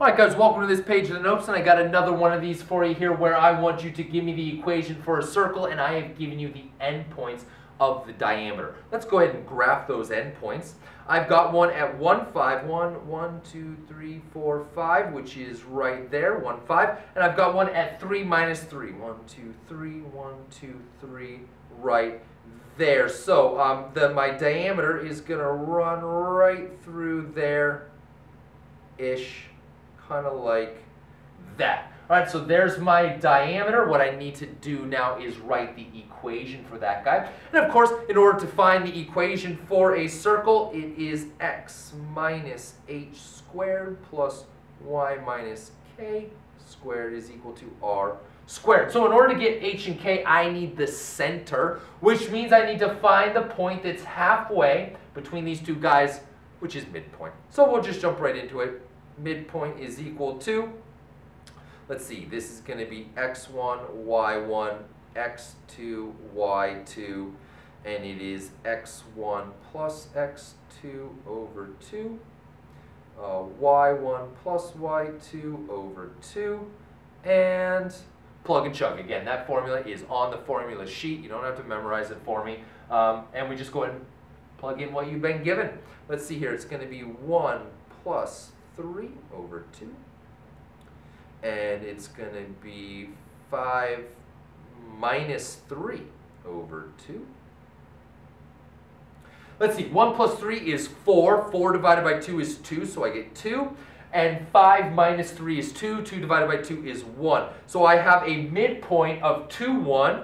Alright guys, welcome to this page of the notes, and I got another one of these for you here where I want you to give me the equation for a circle, and I have given you the endpoints of the diameter. Let's go ahead and graph those endpoints. I've got one at 1, 5, 1, 2, 3, 4, 5, which is right there, 1, 5, and I've got one at 3 minus 3, 1, 2, 3, 1, 2, 3, right there. So my diameter is going to run right through there-ish. Kind of like that. All right, so there's my diameter. What I need to do now is write the equation for that guy. And of course, in order to find the equation for a circle, it is x minus h squared plus y minus k squared is equal to r squared. So in order to get h and k, I need the center, which means I need to find the point that's halfway between these two guys, which is midpoint. So we'll just jump right into it. Midpoint is equal to, let's see, this is going to be x1, y1, x2, y2, and it is x1 plus x2 over 2, y1 plus y2 over 2, and plug and chug. Again, that formula is on the formula sheet. You don't have to memorize it for me. And we just go ahead and plug in what you've been given. Let's see here. It's going to be 1 plus 3 over 2, and it's going to be 5 minus 3 over 2. Let's see, 1 plus 3 is 4. 4 divided by 2 is 2, so I get 2. And 5 minus 3 is 2. 2 divided by 2 is 1. So I have a midpoint of 2, 1.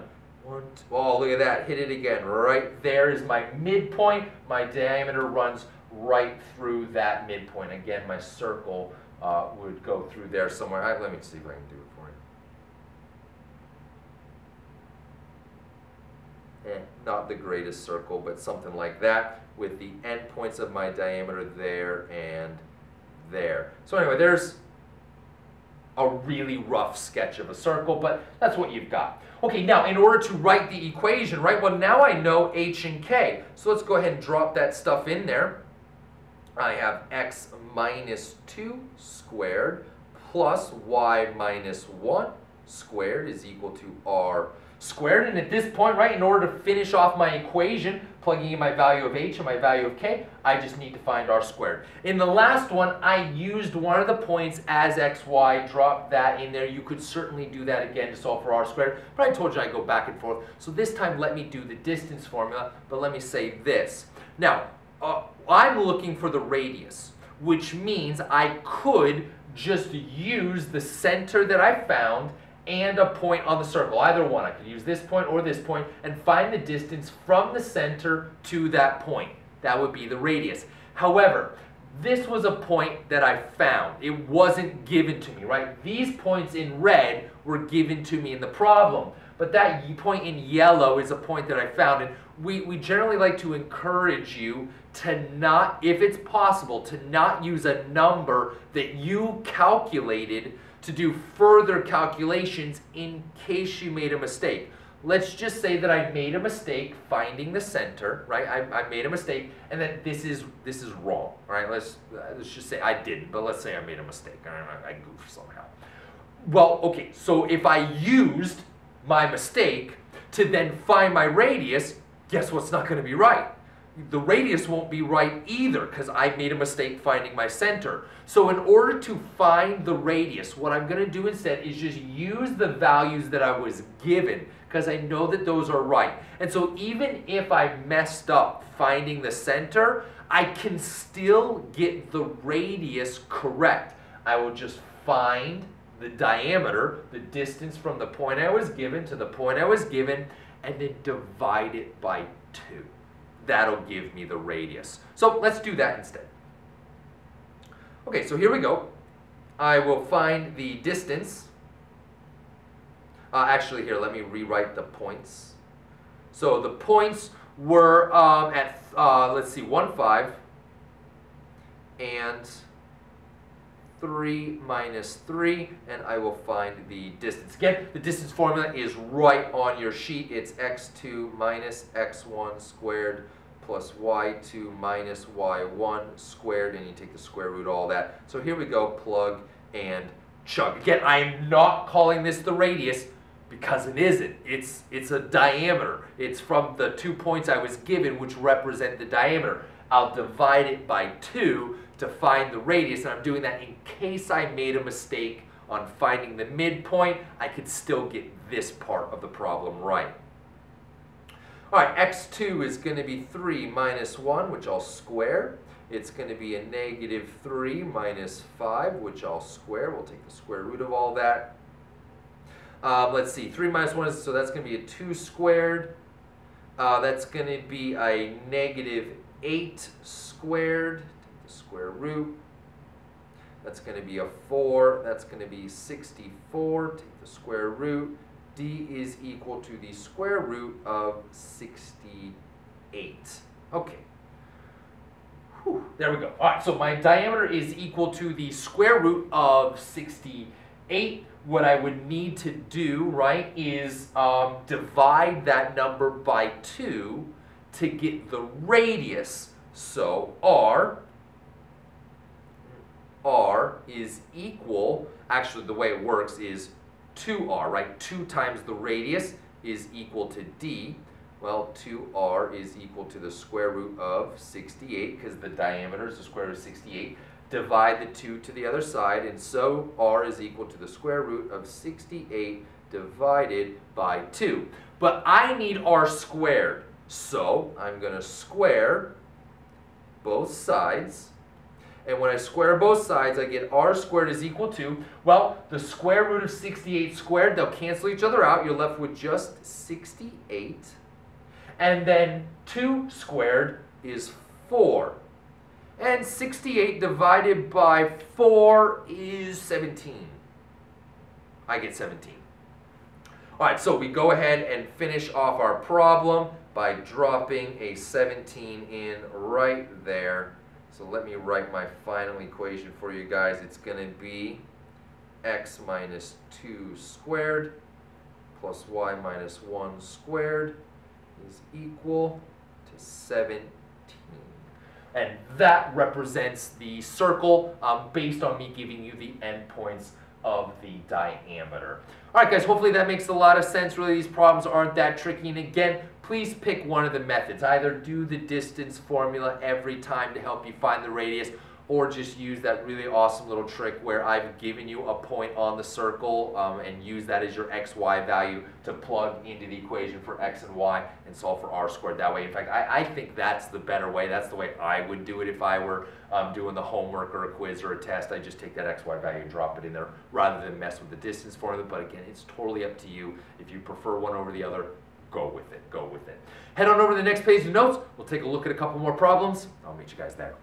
Oh, look at that. Hit it again. Right there is my midpoint. My diameter runs right through that midpoint. Again, my circle would go through there somewhere. Let me see if I can do it for you. Not the greatest circle, but something like that with the endpoints of my diameter there and there. So anyway, there's a really rough sketch of a circle, but that's what you've got. Okay, now in order to write the equation, right, well now I know h and k. So let's go ahead and drop that stuff in there. I have x minus 2 squared plus y minus 1 squared is equal to r squared. And at this point, right, in order to finish off my equation, plugging in my value of h and my value of k, I just need to find r squared. In the last one, I used one of the points as x, y, dropped that in there. You could certainly do that again to solve for r squared, but I told you I go back and forth. So this time, let me do the distance formula, but let me say this. Now, I'm looking for the radius, which means I could just use the center that I found and a point on the circle, either one. I could use this point or this point and find the distance from the center to that point. That would be the radius. However, this was a point that I found. It wasn't given to me, right? These points in red were given to me in the problem, but that point in yellow is a point that I found. And we generally like to encourage you to not, if it's possible, to not use a number that you calculated to do further calculations in case you made a mistake. Let's just say that I made a mistake finding the center, right? I made a mistake, and that this is wrong, right? Let's just say I didn't, but let's say I made a mistake. I goofed somehow. Well, okay, so if I used my mistake to then find my radius, guess what's not going to be right? The radius won't be right either because I made a mistake finding my center. So in order to find the radius, what I'm going to do instead is just use the values that I was given because I know that those are right. And so even if I messed up finding the center, I can still get the radius correct. I will just find the diameter, the distance from the point I was given to the point I was given, and then divide it by 2. That'll give me the radius. So let's do that instead. Okay, so here we go. I will find the distance. Actually, here, let me rewrite the points. So the points were at, let's see, 1, 5, and 3 minus 3, and I will find the distance. Again, the distance formula is right on your sheet. It's x2 minus x1 squared plus y2 minus y1 squared, and you take the square root of all that. So here we go, plug and chug. Again, I am not calling this the radius because it isn't. It's a diameter. It's from the 2 points I was given, which represent the diameter. I'll divide it by 2 to find the radius, and I'm doing that in case I made a mistake on finding the midpoint. I could still get this part of the problem right. All right, x2 is going to be 3 minus 1, which I'll square. It's going to be a negative 3 minus 5, which I'll square. We'll take the square root of all that. Let's see, 3 minus 1 is, so that's going to be a 2 squared. That's going to be a negative 8 squared. Take the square root. That's going to be a 4. That's going to be 64. Take the square root. D is equal to the square root of 68. Okay. Whew, there we go. All right, so my diameter is equal to the square root of 68. What I would need to do, right, is divide that number by 2 to get the radius. So R is equal, actually the way it works is 2R, right? 2 times the radius is equal to D. Well, 2R is equal to the square root of 68, because the diameter is the square root of 68. Divide the 2 to the other side, and so R is equal to the square root of 68 divided by 2. But I need R squared, so I'm going to square both sides. And when I square both sides, I get R squared is equal to, well, the square root of 68 squared, they'll cancel each other out. You're left with just 68. And then 2 squared is 4. And 68 divided by 4 is 17. I get 17. All right, so we go ahead and finish off our problem by dropping a 17 in right there. So let me write my final equation for you guys. It's going to be x minus 2 squared plus y minus 1 squared is equal to 17. And that represents the circle based on me giving you the endpoints of the diameter. All right, guys, hopefully that makes a lot of sense. Really, these problems aren't that tricky. And again, please pick one of the methods. Either do the distance formula every time to help you find the radius, or just use that really awesome little trick where I've given you a point on the circle and use that as your xy value to plug into the equation for x and y and solve for r squared that way. In fact, I think that's the better way. That's the way I would do it if I were doing the homework or a quiz or a test. I just take that xy value and drop it in there rather than mess with the distance formula. But again, it's totally up to you. If you prefer one over the other, go with it. Go with it. Head on over to the next page of notes. We'll take a look at a couple more problems. I'll meet you guys there.